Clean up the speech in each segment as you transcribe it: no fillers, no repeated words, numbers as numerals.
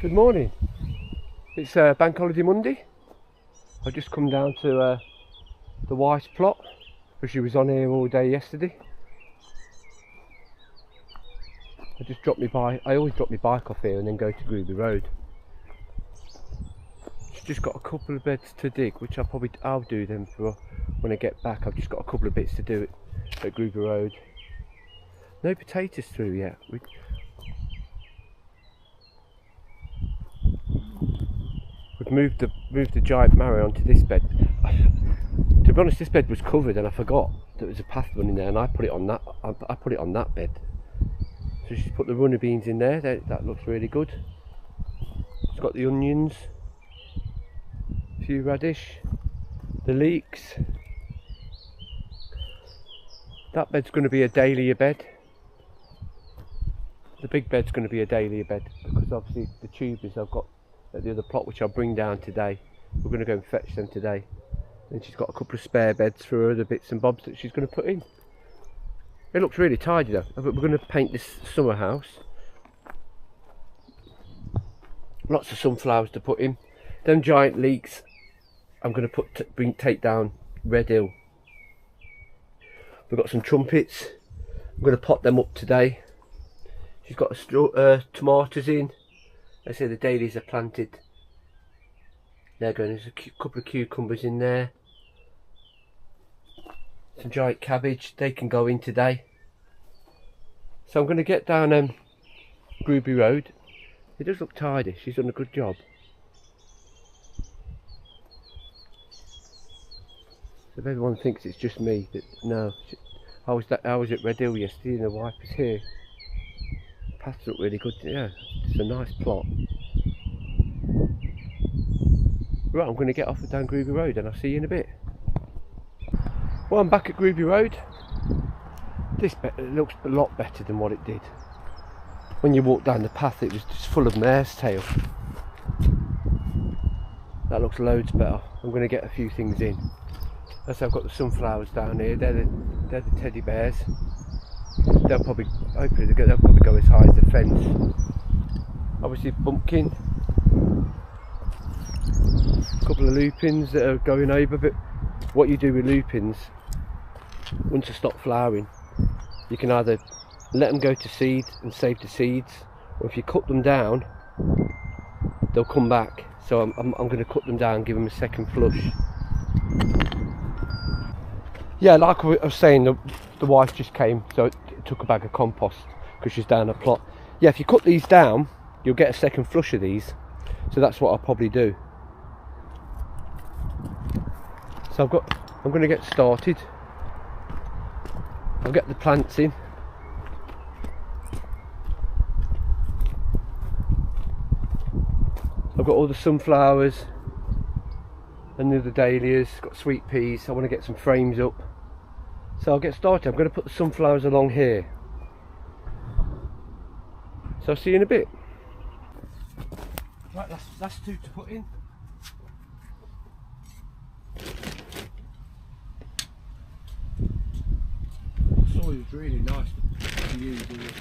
Good morning. It's Bank Holiday Monday. I've just come down to the wife's plot because she was on here all day yesterday. I just dropped my bike. I always drop my bike off here and then go to Groovy Road. She's just got a couple of beds to dig, which I'll do them for when I get back. I've just got a couple of bits to do at Groovy Road. No potatoes through yet. We've moved the giant marrow onto this bed. To be honest, this bed was covered and I forgot there was a path running there, and I put it on that. I put it on that bed. So she's put the runner beans in there. That looks really good. It's got the onions, a few radish, the leeks. That bed's going to be a dahlia bed. The big bed's going to be a dahlia bed because obviously the tubers I've got at the other plot, which I'll bring down today. We're going to go and fetch them today. And she's got a couple of spare beds for her other bits and bobs that she's going to put in. It looks really tidy though. We're going to paint this summer house. Lots of sunflowers to put in. Them giant leeks I'm going to take down Red Hill. We've got some trumpets. I'm going to pot them up today. She's got tomatoes in. I say the dahlias are planted. There's a couple of cucumbers in there. Some giant cabbage, they can go in today. So I'm going to get down Groovy Road. It does look tidy, she's done a good job. So if everyone thinks it's just me, but no. I was at Red Hill yesterday and the wife was here. The paths look really good, yeah, it's a nice plot. Right, I'm going to get off down Groovy Road and I'll see you in a bit. Well, I'm back at Groovy Road. This looks a lot better than what it did. When you walk down the path, it was just full of mare's tail. That looks loads better. I'm going to get a few things in. As I've got the sunflowers down here, they're the teddy bears. Hopefully they'll probably go as high as the fence. Obviously pumpkin. A couple of lupins that are going over, but what you do with lupins, once they stop flowering, you can either let them go to seed and save the seeds, or if you cut them down, they'll come back. So I'm going to cut them down, give them a second flush. Yeah, like I was saying, the wife just came, so it took a bag of compost because she's down a plot. Yeah, if you cut these down, you'll get a second flush of these. So that's what I'll probably do. So I'm going to get started. I'll get the plants in. I've got all the sunflowers and the dahlias, got sweet peas. I want to get some frames up. So I'll get started. I'm going to put the sunflowers along here. So I'll see you in a bit. Right, that's two to put in. The soil is really nice to use here.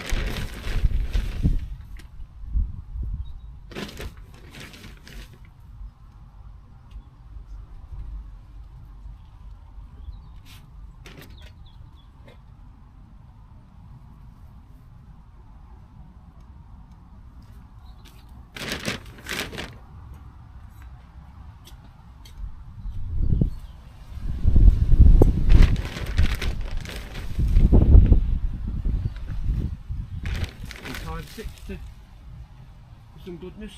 Six to some goodness.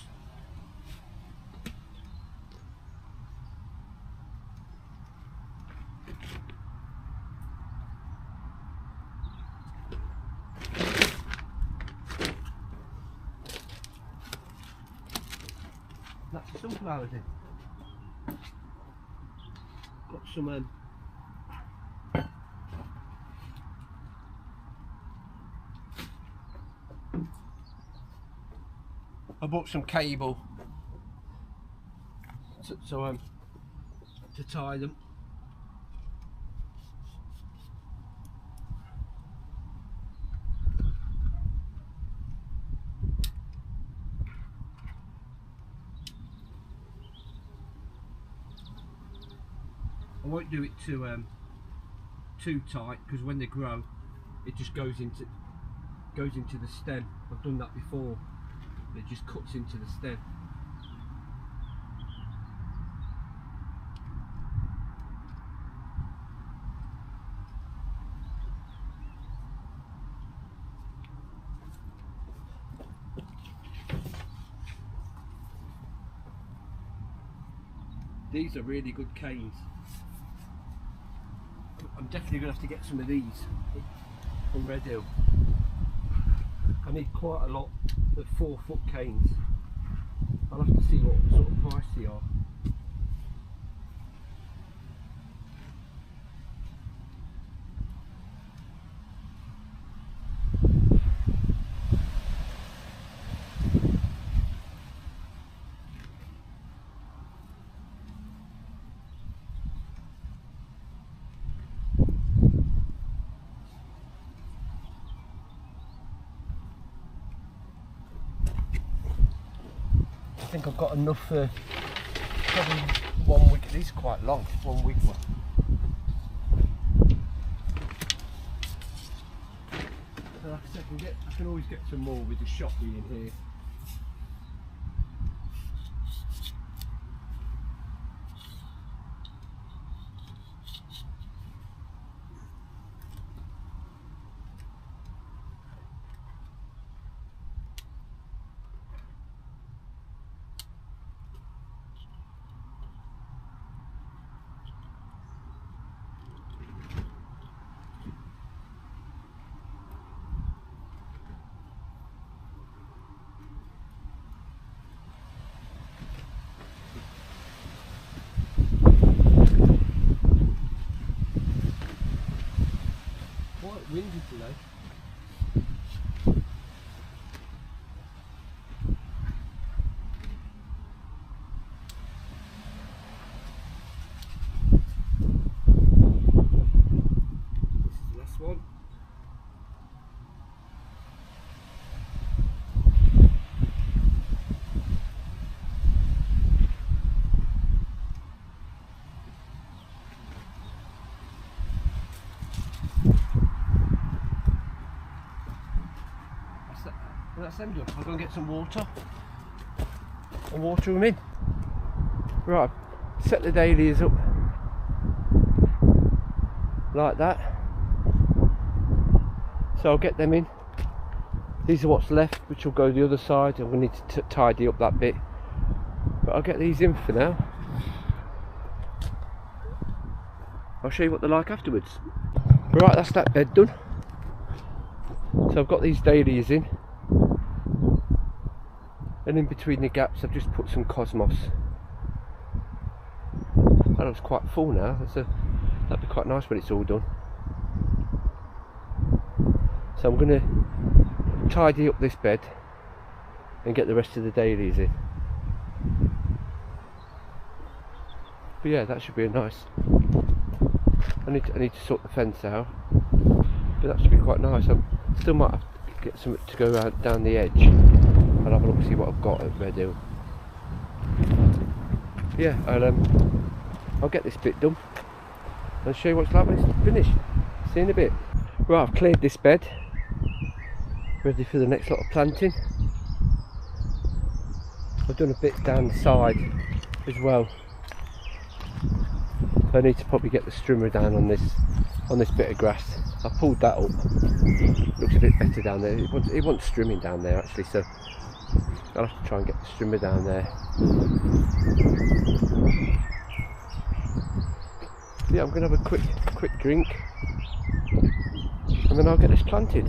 That's the sunflowers in. Got some I bought some cable to tie them. won't do it too tight, because when they grow, it just goes into the stem. I've done that before. It just cuts into the stem. These are really good canes. I'm definitely going to have to get some of these from Red Hill. I need quite a lot of 4-foot canes. I'll have to see what sort of price they are. I think I've got enough for probably 1 week. These are quite long, 1 week one. So like I said, I can always get some more with the shop being here. Quite windy today. This is the last one. That's them done. I'll go and get some water and water them in. Right, set the dahlias up like that. So I'll get them in. These are what's left, which will go the other side. I'm going to need to tidy up that bit, but I'll get these in for now. I'll show you what they're like afterwards. Right, that's that bed done. So I've got these dahlias in. And in between the gaps I've just put some cosmos. That looks quite full now. That'd be quite nice when it's all done. So I'm going to tidy up this bed and get the rest of the dahlias in. But yeah, that should be nice. I need to sort the fence out, but that should be quite nice. I still might have to get something to go around down the edge. I'll have a look, see what I've got at Red Hill. Yeah, I'll get this bit done and show you what it's like when it's finished. See you in a bit. Right, I've cleared this bed, ready for the next lot of planting. I've done a bit down the side as well. So I need to probably get the strimmer down on this bit of grass. I pulled that up. Looks a bit better down there. It wants strimming down there actually, so I'll have to try and get the strimmer down there. Yeah, I'm going to have a quick drink and then I'll get this planted.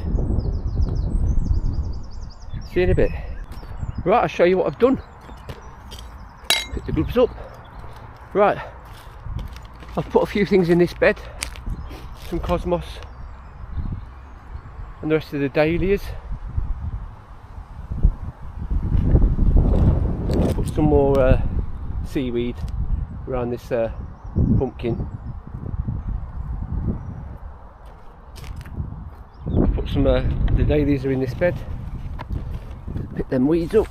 See you in a bit. Right, I'll show you what I've done. Pick the gloves up. Right, I've put a few things in this bed. Some cosmos and the rest of the dahlias. Put some more seaweed around this pumpkin. Put some the dahlias are in this bed. Pick them weeds up.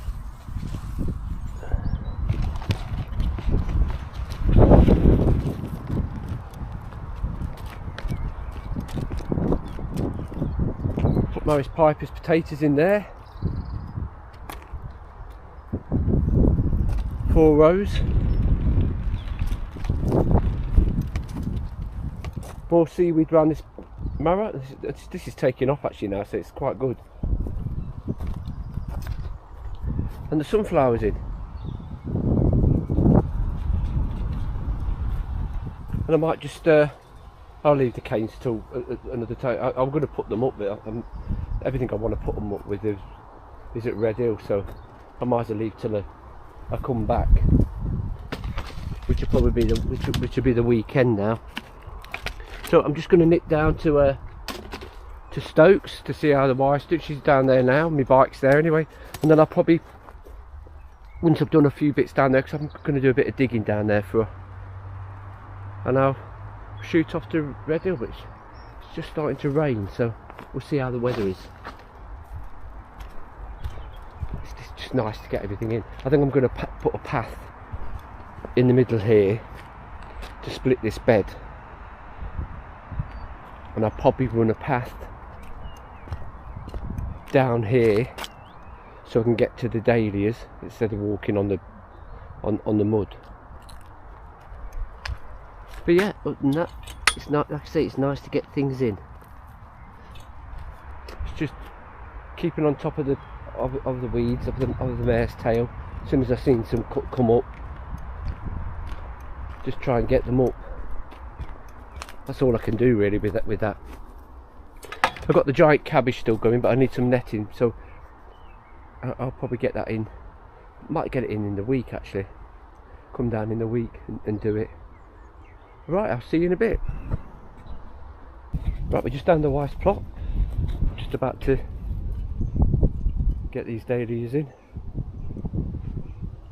Morris Piper's potatoes in there. 4 rows. More seaweed around this marrow. This is taking off actually now, so it's quite good. And the sunflowers in. And I might just I'll leave the canes till another time. I'm going to put them up, but everything I want to put them up with is at Red Hill, so I might as well leave till I come back, which will probably be the weekend now. So I'm just going to nip down to Stokes to see how the wife's doing. She's down there now. My bike's there anyway, and then I'll probably, once I've done a few bits down there, because I'm going to do a bit of digging down there for her, and I'll shoot off to Red Hill. But it's just starting to rain, so we'll see how the weather is. It's just nice to get everything in. I think I'm going to put a path in the middle here to split this bed, and I'll probably run a path down here so I can get to the dahlias instead of walking on the mud. But yeah, other than that, it's not, like I say, it's nice to get things in. It's just keeping on top of the weeds, of the mare's tail. As soon as I've seen some come up, just try and get them up. That's all I can do really with that. I've got the giant cabbage still going, but I need some netting, so I'll probably get that in. Might get it in the week actually. Come down in the week and do it. Right, I'll see you in a bit. Right, we're just down the wife's plot. Just about to get these dahlias in.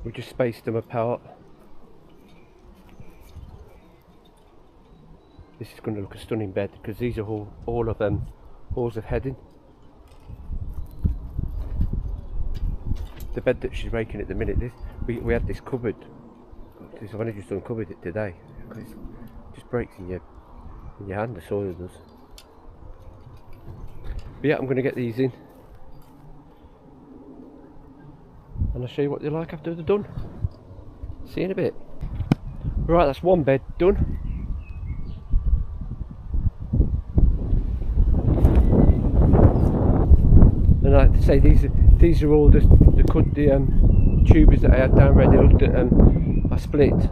We just spaced them apart. This is going to look a stunning bed because these are all of halls of heading. The bed that she's raking at the minute, we had this cupboard. I've only just uncovered it today. It just breaks in your hand, the soil does. But yeah, I'm going to get these in, and I'll show you what they're like after they're done. See you in a bit. Right, that's one bed done. And like to say, these are all the tubers that I had down Red Hill that I split.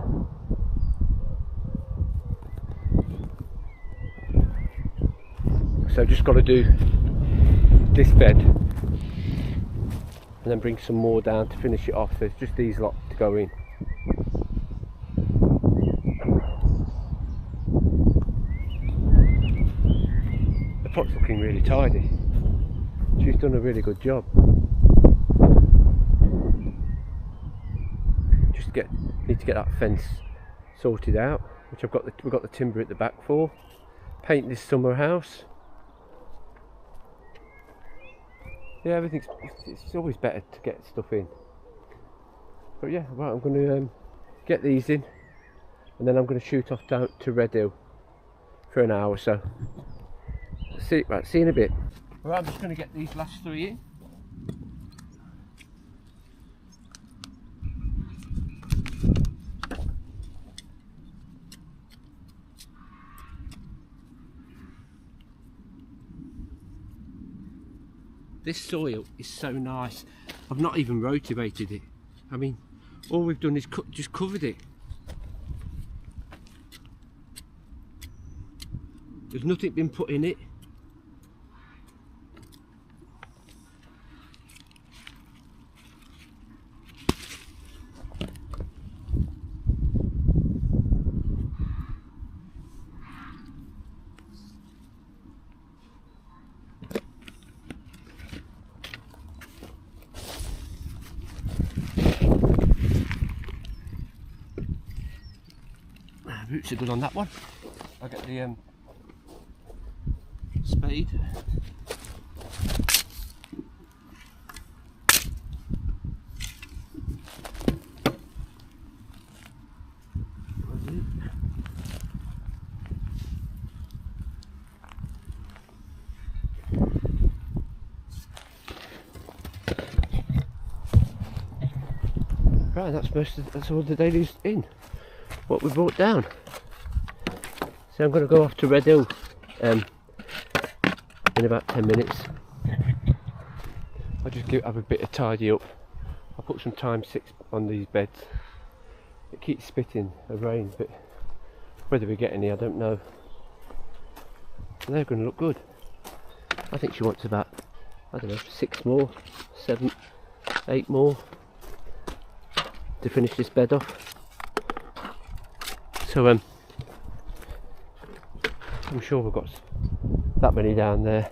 So I've just got to do this bed and then bring some more down to finish it off. So it's just these lot to go in. The plot's looking really tidy. She's done a really good job. Just need to get that fence sorted out, which we've got the timber at the back for. Paint this summer house. Yeah, it's always better to get stuff in. But yeah, right, I'm going to get these in, and then I'm going to shoot off down to Red Hill for an hour or so. See you in a bit. Right, I'm just going to get these last 3 in. This soil is so nice. I've not even rotivated it. I mean, all we've done is just covered it. There's nothing been put in it. Roots are good on that one. I'll get the spade. Right, that's all the dailies in. What we brought down. So I'm going to go off to Red Hill in about 10 minutes. I'll just have a bit of tidy up. I'll put some Time-6 on these beds. It keeps spitting the rain, but whether we get any I don't know. They're going to look good. I think she wants about, I don't know, 6 more, 7, 8 more to finish this bed off. So I'm sure we've got that many down there.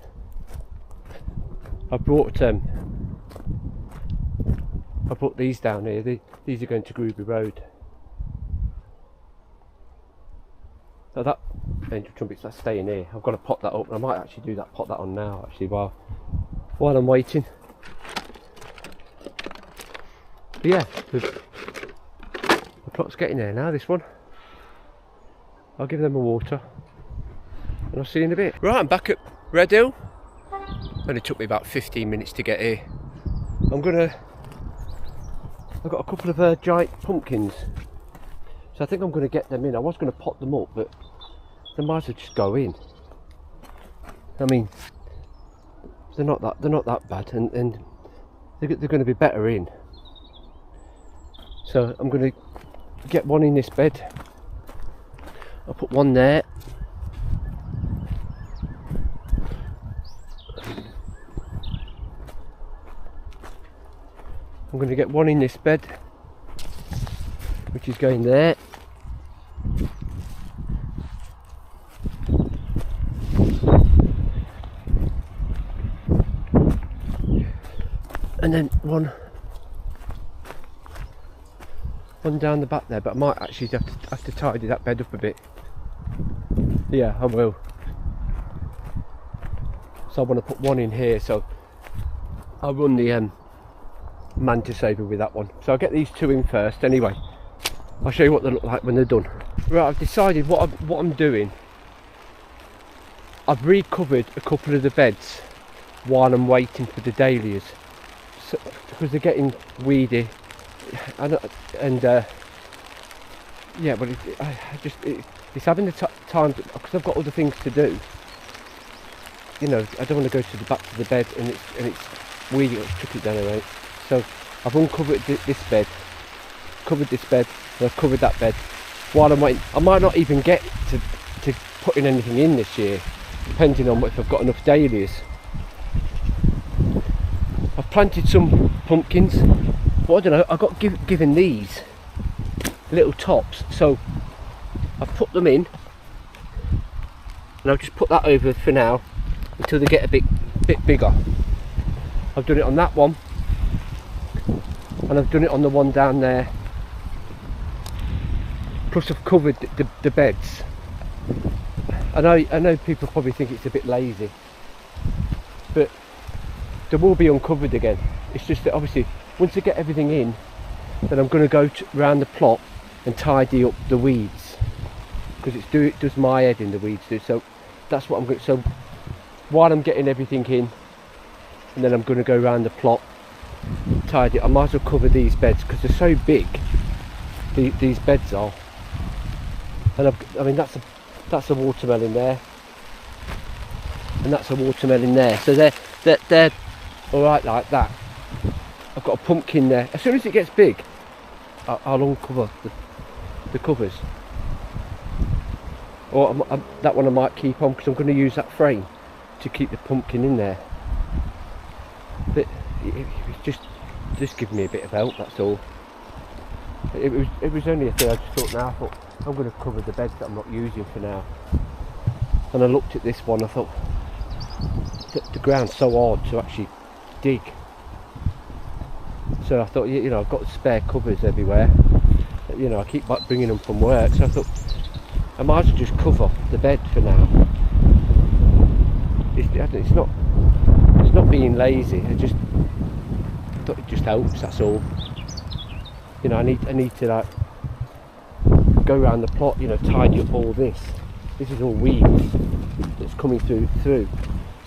I brought these down here. These are going to Groovy Road. So that angel trumpets, that's staying here. I've got to pot that up. I might actually do that. Pot that on now actually while I'm waiting. But yeah, the plot's getting there now. This one. I'll give them a water, and I'll see you in a bit. Right, I'm back at Red Hill. Only took me about 15 minutes to get here. I've got a couple of giant pumpkins, so I think I'm going to get them in. I was going to pot them up, but they might as well just go in. I mean, they're not that bad, and they're going to be better in. So I'm going to get one in this bed. I'll put one there. I'm going to get one in this bed, which is going there. And then one down the back there, but I might actually have to tidy that bed up a bit. Yeah, I will. So I want to put one in here, so I'll run the mantis saver with that one. So I'll get these 2 in first anyway. I'll show you what they look like when they're done. Right, I've decided what I'm doing. I've recovered a couple of the beds while I'm waiting for the dahlias, so, because they're getting weedy, and yeah, but it's having the time, because I've got other things to do. You know, I don't want to go to the back of the bed and it's weedy. Let's chuck it down around. So I've uncovered this bed, covered this bed, and I've covered that bed. While I'm waiting, I might not even get to putting anything in this year, depending on if I've got enough dahlias. I've planted some pumpkins, but I don't know, I got given these little tops, so I've put them in, and I'll just put that over for now until they get a bit bigger. I've done it on that one, and I've done it on the one down there. Plus I've covered the beds. I know people probably think it's a bit lazy, but they will be uncovered again. It's just that obviously once I get everything in, then I'm going to go round the plot and tidy up the weeds, because it does my head in, the weeds do. So that's what I'm going to. So while I'm getting everything in, and then I'm going to go round the plot, tidy it. I might as well cover these beds because they're so big. These beds are, and I mean that's a watermelon there, and that's a watermelon there. So they're all right like that. I've got a pumpkin there. As soon as it gets big, I'll uncover the covers. Or that one I might keep on, because I'm going to use that frame to keep the pumpkin in there. But it just give me a bit of help, that's all. It was only a thing I just thought. Now I thought I'm going to cover the beds that I'm not using for now. And I looked at this one, I thought the ground's so hard to actually dig. So I thought, you know, I've got spare covers everywhere. You know, I keep bringing them from work, so I thought I might as well just cover the bed for now. It's not being lazy. I thought it just helps. That's all. You know, I need to like go around the plot. You know, tidy up all this. This is all weeds that's coming through. So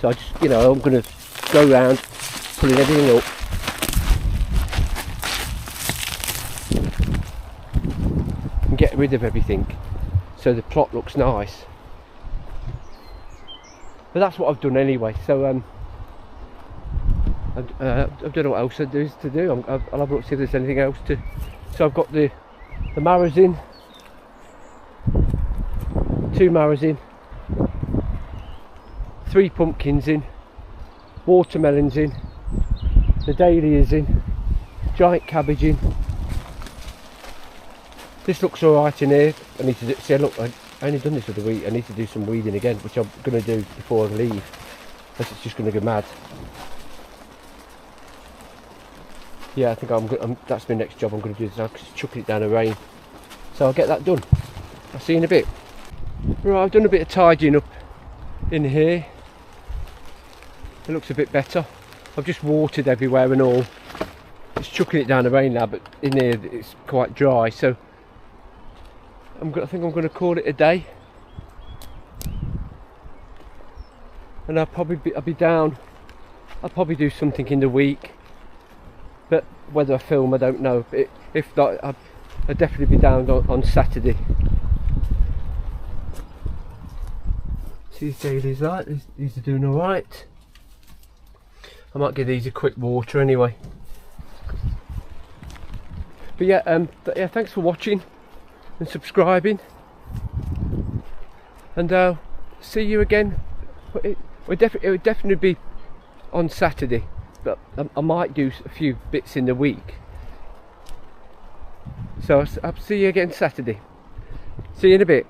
I just, you know, I'm going to go around pulling everything up. and get rid of everything so the plot looks nice. But that's what I've done anyway. So I don't know what else there is to do. I'll have a look, see if there's anything else to. So I've got the marrows in, 2 marrows in, 3 pumpkins in, watermelons in, the dahlias in, giant cabbage in. This looks alright in here. I need to do, see, look, I only done this other week. I need to do some weeding again, which I'm going to do before I leave, else it's just going to go mad. Yeah, I think that's my next job I'm going to do, now, because it's chucking it down the rain. So I'll get that done. I'll see you in a bit. Right, I've done a bit of tidying up in here. It looks a bit better. I've just watered everywhere and all. It's chucking it down the rain now, but in here it's quite dry. So I think I'm going to call it a day. And I'll be down. I'll probably do something in the week. But whether I film, I don't know. But if not, I'll definitely be down on Saturday. See these dailies, like these are doing all right. I might give these a quick water anyway. But yeah, thanks for watching and subscribing. And see you again. It would definitely be on Saturday. But I might do a few bits in the week. So I'll see you again Saturday. See you in a bit.